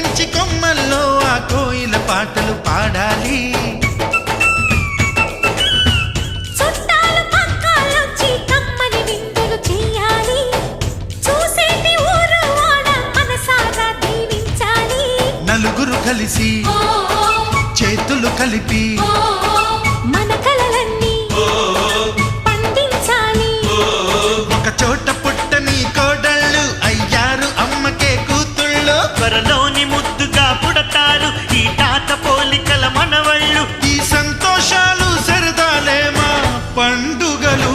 ఎక్కించి కొమ్మల్లో ఆ కోయిల పాటలు పాడాలి. నలుగురు కలిసి చేతులు కలిపి మన కలలన్నీ పండించాలి. ఒక చోట పుట్టని కోడళ్ళు అయ్యారు అమ్మకే కూతుళ్ళు. త్వరలోని ముద్దుగా పుడతారు ఈ తాత పోలికల మనవళ్ళు. ఈ సంతోషాలు సరదాలే మా పండుగలు.